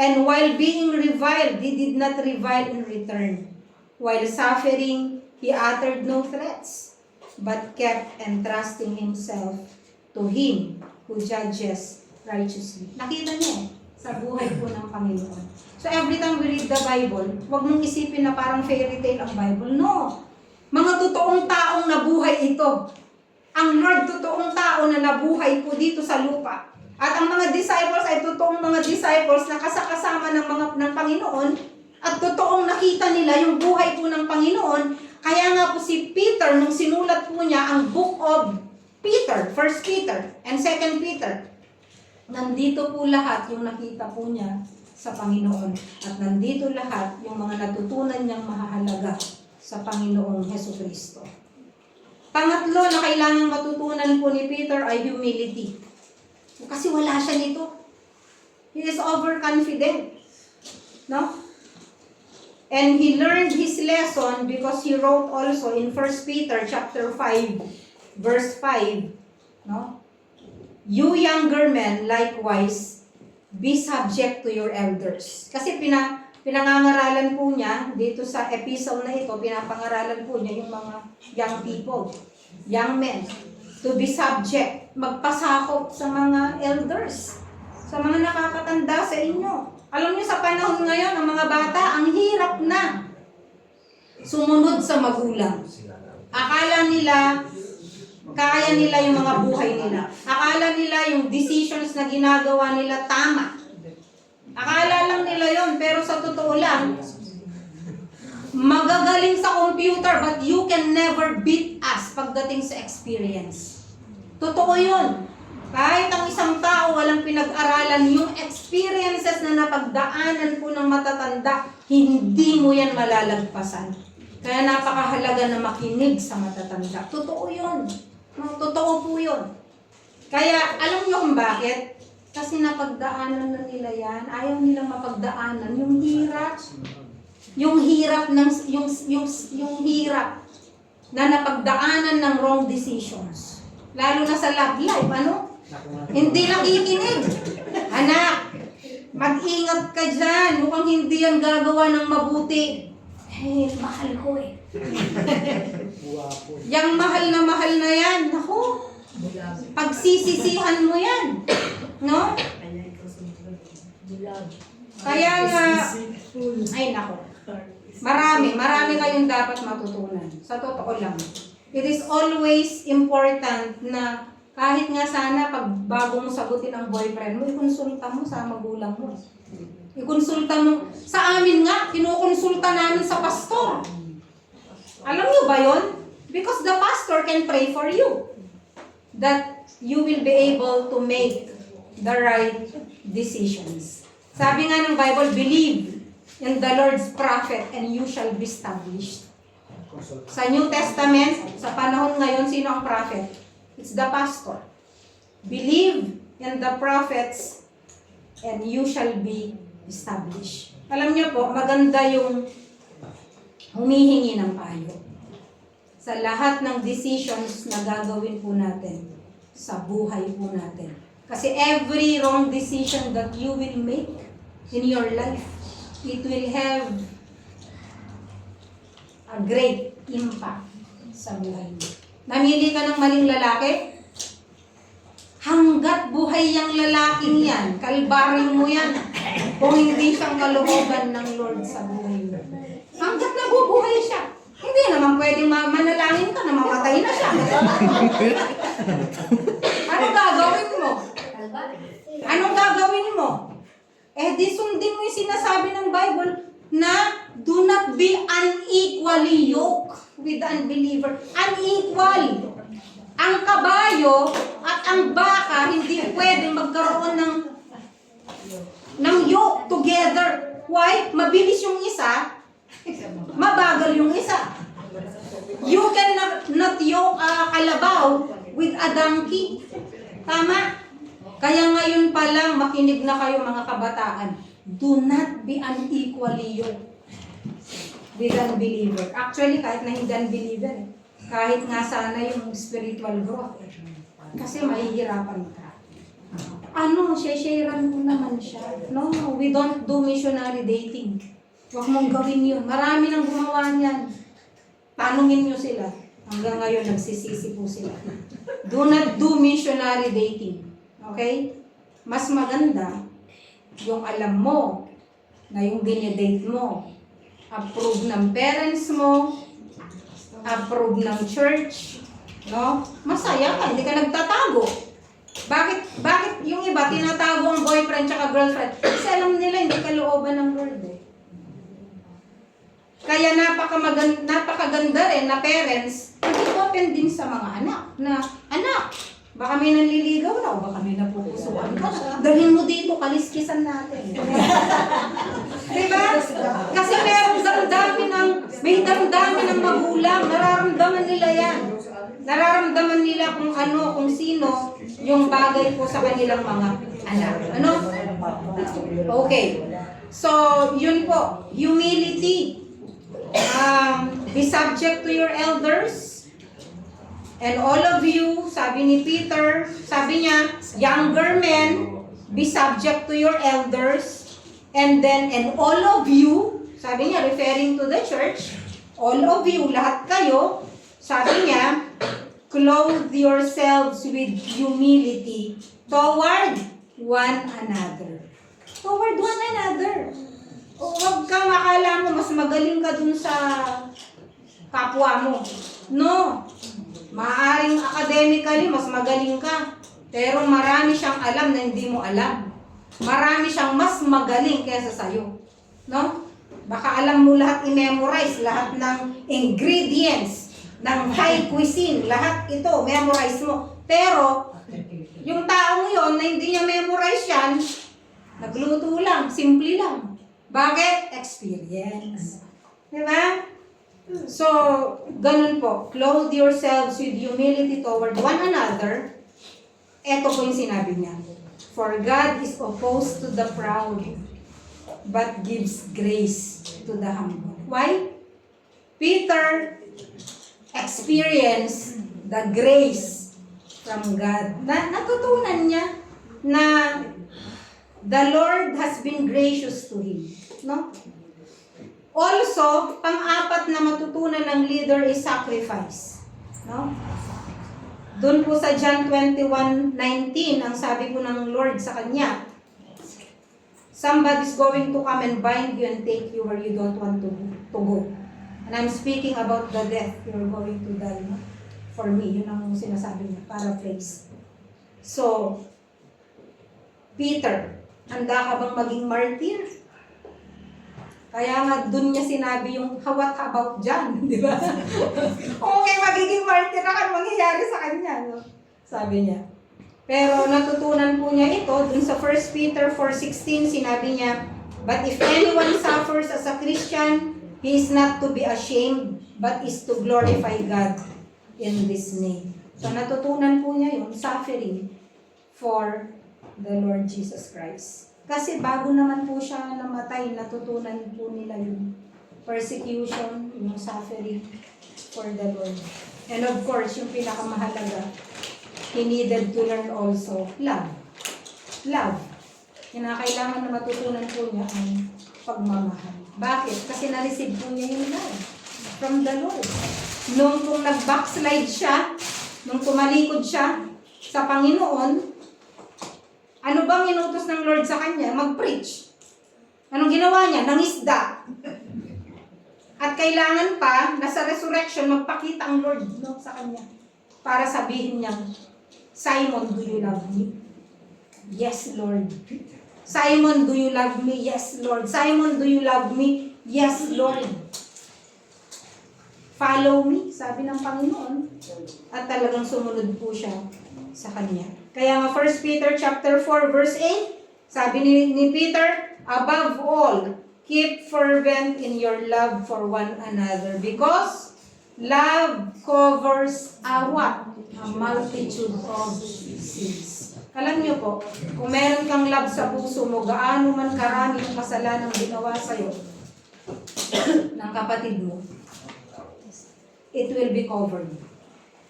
and while being reviled, he did not revile in return. While suffering, he uttered no threats, but kept entrusting himself to him who judges righteously. Nakita niyo sa buhay po ng Panginoon. So every time we read the Bible, huwag mong isipin na parang fairy tale ang Bible. No. Mga totoong taong nabuhay ito. Ang Lord, totoong tao na nabuhay po dito sa lupa. At ang mga disciples ay totoong mga disciples na kasakasama ng Panginoon at totoong nakita nila yung buhay po ng Panginoon. Kaya nga po si Peter, nung sinulat po niya ang book of Peter, 1 Peter and 2 Peter, nandito po lahat yung nakita po niya sa Panginoon. At nandito lahat yung mga natutunan niyang mahahalaga sa Panginoong Hesukristo. Pangatlo na kailangang matutunan po ni Peter ay humility. Kasi wala siya nito. He is overconfident. No? And he learned his lesson because he wrote also in 1 Peter chapter 5, verse 5, no? You younger men, likewise, be subject to your elders. Kasi pinangangaralan po niya, dito sa epistle na ito, pinapangaralan po niya yung mga young people, young men, to be subject, magpasakop sa mga elders, sa mga nakakatanda sa inyo. Alam niyo, sa panahon ngayon, ang mga bata, ang hirap na sumunod sa magulang. Akala nila, kaya nila yung mga buhay nila. Akala nila yung decisions na ginagawa nila tama. Akala lang nila yon, pero sa totoo lang, magagaling sa computer, but you can never beat us pagdating sa experience. Totoo yun. Kahit ang isang tao walang pinag-aralan, yung experiences na napagdaanan po ng matatanda, hindi mo yan malalagpasan. Kaya napakahalaga na makinig sa matatanda. Totoo yun. Totoo po yun. Kaya alam nyo kung bakit? Kasi napagdaanan na nila yan. Ayaw nilang mapagdaanan. Yung hirap. Yung hirap ng yung hirap na napagdaanan ng wrong decisions. Lalo na sa love life, ano? Hindi nakikinig. Anak, mag-ingat ka dyan. Mukhang hindi yan gagawa ng mabuti. Eh, mahal ko eh. Yang mahal na yan. Naku, pagsisisihan mo yan. No? Kaya nga, ay naku. Marami kayong dapat matutunan. Sa totoo lang. It is always important na kahit nga sana pag bago mo sagutin ang boyfriend mo, ikonsulta mo sa magulang mo. Ikonsulta mo. Sa amin nga, kinukonsulta namin sa pastor. Alam niyo ba yon? Because the pastor can pray for you. That you will be able to make the right decisions. Sabi nga ng Bible, believe in the Lord's prophet and you shall be established. Sa New Testament, sa panahon ngayon, sino ang prophet? It's the pastor. Believe in the prophets and you shall be established. Alam niyo po, maganda yung humihingi ng payo sa lahat ng decisions na gagawin po natin sa buhay po natin. Kasi every wrong decision that you will make in your life, it will have a great impact sa buhay mo. Namili ka ng maling lalaki, hanggat buhay yung lalaking yan, kalbaryo mo yan, kung hindi siyang kalooban ng Lord sa buhay mo. Hanggat nabubuhay siya. Hindi naman pwedeng manalangin ka na mamatay na siya. Anong gagawin mo? Anong gagawin mo? Eh di sundin mo yung sinasabi ng Bible na do not be unequally yoked with the unbeliever. Unequal. Ang kabayo at ang baka hindi pwedeng magkaroon ng yoke together. Why? Mabilis yung isa, mabagal yung isa. You cannot yoke a kalabaw with a donkey. Tama? Kaya ngayon pa lang, makinig na kayo mga kabataan. Do not be unequally yoked with unbeliever. Actually, kahit na hindi unbeliever, kahit nga sana yung spiritual growth. Kasi mahihirapan ka. Ano, share-sharean mo naman siya. No, we don't do missionary dating. Huwag mong gawin yun. Marami nang gumawa niyan. Tanungin nyo sila. Hanggang ngayon, nagsisisi po sila. Do not do missionary dating. Okay? Mas maganda yung alam mo na yung dinidate mo, approve ng parents mo, approve ng church, no? Masaya ka, hindi ka nagtatago. Bakit yung iba tinatago ang boyfriend tsaka girlfriend? Kasi alam nila hindi kalooban ng Lord eh. Kaya napakaganda rin na parents, nag-open din sa mga anak na, anak, baka may nanliligaw na o baka may napupusuan ka na. Dalhin mo dito, kaliskisan natin. Diba? Kasi may damdamin ng magulang, nararamdaman nila yan. Nararamdaman nila kung sino yung bagay po sa kanilang mga anak. Ano? Okay. So, yun po, humility. Be subject to your elders. And all of you, sabi ni Peter, sabi niya, younger men, be subject to your elders. And all of you, sabi niya, referring to the church, all of you, lahat kayo, sabi niya, clothe yourselves with humility toward one another. Toward one another. O, huwag kang akala mo, mas magaling ka dun sa kapwa mo. No. Maaaring academically, mas magaling ka. Pero marami siyang alam na hindi mo alam. Marami siyang mas magaling kaysa sa'yo. No? Baka alam mo lahat i-memorize, lahat ng ingredients, ng high cuisine, lahat ito, memorize mo. Pero, yung taong yon na hindi niya memorize yan, nagluto lang, simple lang. Bakit? Experience. Diba? So, ganun po. Clothe yourselves with humility toward one another. Ito po yung sinabi niya. For God is opposed to the proud, but gives grace to the humble. Why? Peter experienced the grace from God. Natutunan niya na the Lord has been gracious to him. No? Also, pang-apat na matutunan ng leader is sacrifice. No? Doon po sa John 21:19, ang sabi po ng Lord sa kanya, somebody's going to come and bind you and take you where you don't want to go. And I'm speaking about the death you're going to die. No? For me, yun ang sinasabi niya, paraphrase. So, Peter, handa ka bang maging martyr? Kaya nga doon niya sinabi yung what about John, di ba? Okay, magiging martyr na kan mangyayari sa kanya, no? Sabi niya. Pero natutunan po niya ito dun sa 1 Peter 4:16, sinabi niya, but if anyone suffers as a Christian, he is not to be ashamed, but is to glorify God in this name. So natutunan po niya yung suffering for the Lord Jesus Christ. Kasi bago naman po siya namatay, natutunan po nila yung persecution, yung suffering for the Lord. And of course, yung pinakamahalaga, he needed to learn also love. Love. Kinakailangan na matutunan po niya ang pagmamahal. Bakit? Kasi na-receive po niya yung love from the Lord. Nung kung nag-backslide siya, nung tumalikod siya sa Panginoon, ano bang inutos ng Lord sa kanya? Mag-preach. Anong ginawa niya? Nangisda. At kailangan pa, nasa resurrection, magpakita ang Lord sa kanya. Para sabihin niya, Simon, do you love me? Yes, Lord. Simon, do you love me? Yes, Lord. Simon, do you love me? Yes, Lord. Follow me, sabi ng Panginoon. At talagang sumunod po siya sa kanya. Kaya nga 1 Peter chapter 4 verse 8, sabi ni Peter, above all, keep fervent in your love for one another because love covers a what? A multitude of sins. Alam niyo po, kung meron kang love sa puso mo, gaano man karami yung kasalanan ginawa sa'yo ng kapatid mo, it will be covered.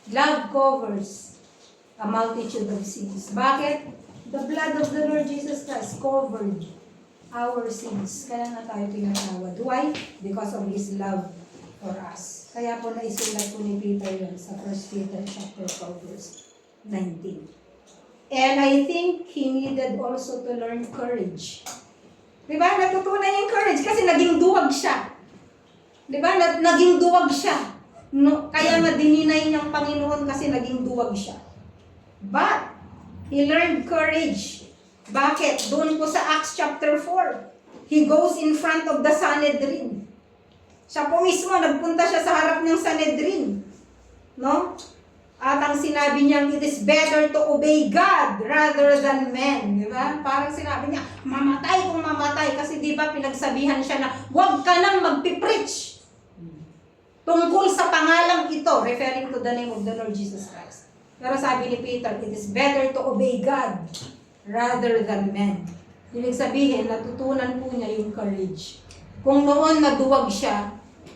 Love covers a multitude of sins. Bakit? The blood of the Lord Jesus Christ covered our sins. Kaya nga tayo tinatawad. Why? Because of His love for us. Kaya po naisulat po ni Peter yun sa 1 Peter chapter 4 verse 19. And I think he needed also to learn courage. Diba? Natutunan yung courage kasi naging duwag siya. Diba? Naging duwag siya. No, kaya nga dininay niyang Panginoon kasi naging duwag siya. But, he learned courage. Bakit? Doon po sa Acts chapter 4. He goes in front of the Sanhedrin. Siya po mismo, nagpunta siya sa harap ng Sanhedrin. No? At ang sinabi niya, it is better to obey God rather than men. Di ba? Parang sinabi niya, mamatay kung mamatay. Kasi di ba pinagsabihan siya na, huwag ka nang magpipreach tungkol sa pangalang ito, referring to the name of the Lord Jesus Christ. Pero sabi ni Peter, it is better to obey God rather than men. Ibig sabihin, natutunan po niya yung courage. Kung noon naduwag siya,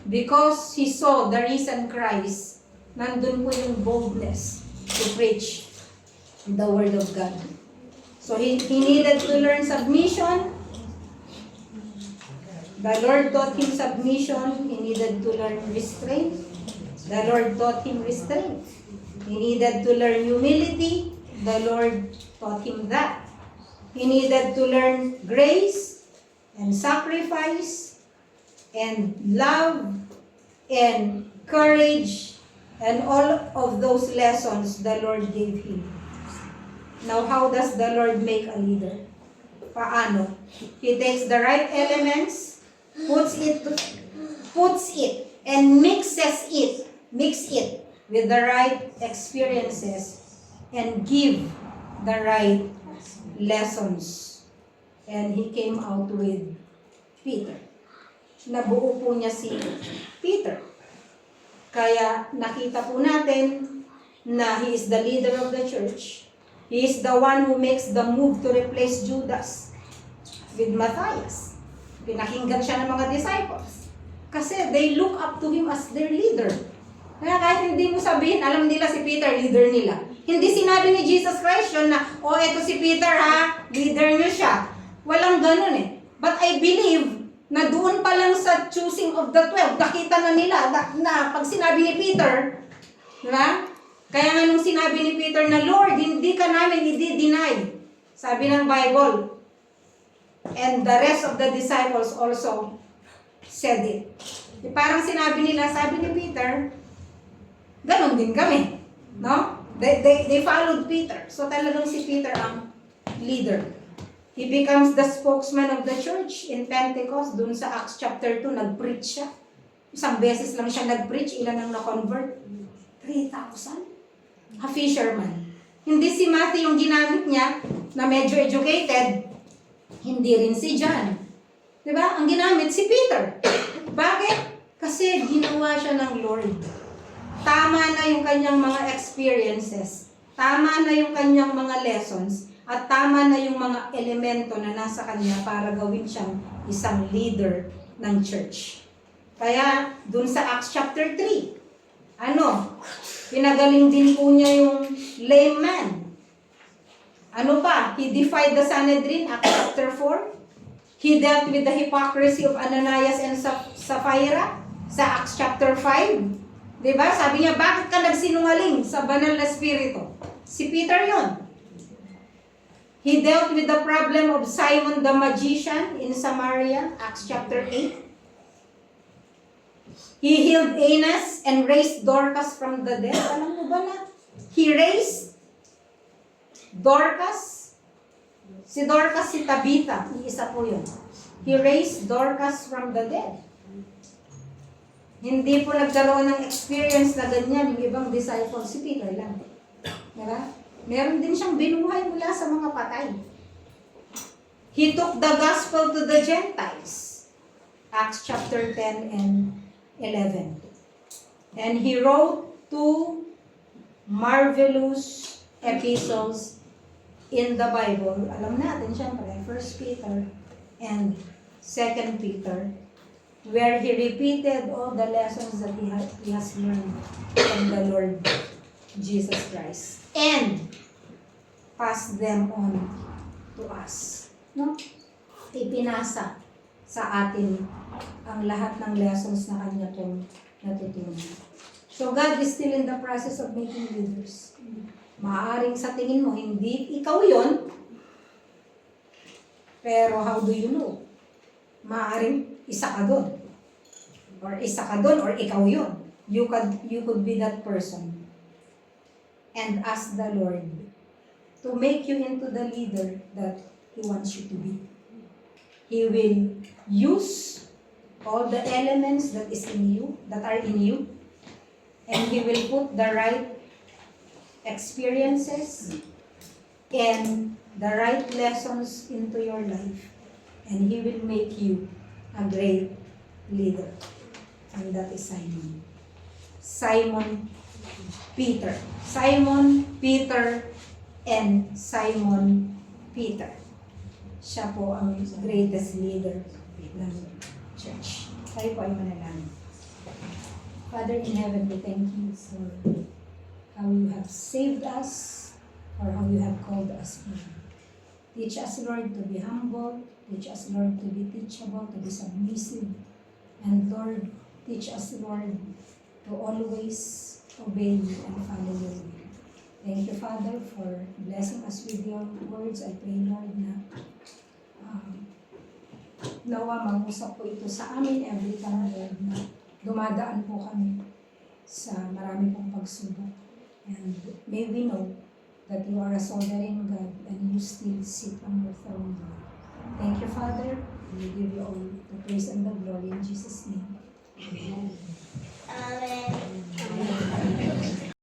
because he saw the risen Christ, nandun po yung boldness to preach the Word of God. So he needed to learn submission, The Lord taught him submission. He needed to learn restraint. The Lord taught him restraint. He needed to learn humility. The Lord taught him that. He needed to learn grace and sacrifice and love and courage, and all of those lessons the Lord gave him. Now, how does the Lord make a leader? Paano? He takes the right elements, puts it, and mix it with the right experiences, and give the right lessons. And he came out with Peter. Nabuo po niya si Peter. Kaya nakita po natin na he is the leader of the church. He is the one who makes the move to replace Judas with Matthias. Pinakinggan siya ng mga disciples. Kasi they look up to him as their leader. Kaya kahit hindi mo sabihin, alam nila si Peter, leader nila. Hindi sinabi ni Jesus Christ yun na, eto si Peter ha, leader niyo siya. Walang ganun eh. But I believe na doon pa lang sa choosing of the 12, nakita na nila na pag sinabi ni Peter, di ba? Kaya nga nung sinabi ni Peter na, Lord, hindi ka namin i-deny. Sabi ng Bible. And the rest of the disciples also said it. Parang sinabi nila, sabi ni Peter, ganon din kami. No? They followed Peter. So talagang si Peter ang leader. He becomes the spokesman of the church in Pentecost. Dun sa Acts chapter 2, nag-preach siya. Isang beses lang siya nag-preach. Ilan ang na-convert? 3,000. A fisherman. Hindi si Matthew yung ginamit niya na medyo educated. Hindi rin si John. Diba? Ang ginamit si Peter. Bakit? Kasi ginawa siya ng Lord. Tama na yung kanyang mga experiences. Tama na yung kanyang mga lessons. At tama na yung mga elemento na nasa kanya para gawin siyang isang leader ng church. Kaya, dun sa Acts chapter 3, pinagaling din po niya yung lame man. Ano pa? He defied the Sanhedrin, Acts chapter 4. He dealt with the hypocrisy of Ananias and Sapphira sa Acts chapter 5. Diba? Sabi niya, bakit ka nagsinungaling sa banal na spirito? Si Peter yon. He dealt with the problem of Simon the magician in Samaria, Acts chapter 8. He healed Aeneas and raised Dorcas from the dead. Alam mo ba na? He raised Dorcas. Si Dorcas, si Tabitha. Iisa po yun. He raised Dorcas from the dead. Hindi po nagkaroon ng experience na ganyan yung ibang disciples. Si Peter lang. Diba? Meron din siyang binuhay mula sa mga patay. He took the gospel to the Gentiles. Acts chapter 10 and 11. And he wrote 2 marvelous epistles in the Bible. Alam natin siyempre, 1 Peter and 2 Peter, where he repeated all the lessons that he has learned from the Lord Jesus Christ. And pass them on to us. No? Ipinasa sa atin ang lahat ng lessons na kanya pong natutunan. So God is still in the process of making leaders. Maaaring sa tingin mo, hindi ikaw yon, pero how do you know? Maaaring isa ka doon. Or isa ka doon, or ikaw yon. You could be that person. And ask the Lord to make you into the leader that He wants you to be. He will use all the elements that are in you, and He will put the right experiences and the right lessons into your life, and He will make you a great leader. And that is Simon. Simon Peter. Simon Peter and Simon Peter. Siya po ang greatest leader ng church. Tayo po ay manalangin. Father in heaven, we thank you for how you have saved us, or how you have called us. Teach us, Lord, to be humble, Teach us, Lord, to be teachable, to be submissive. And Lord, teach us, Lord, to always obey you and follow your will. Thank you, Father, for blessing us with your words. I pray, Lord, na nawa mag-usap po ito sa amin every time, Lord, na dumadaan po kami sa marami pong pagsubok. And may we know that you are a sovereign God and you still sit on your throne, Lord. Thank you, Father. We give you all the praise and the glory in Jesus' name. Amen. Amen.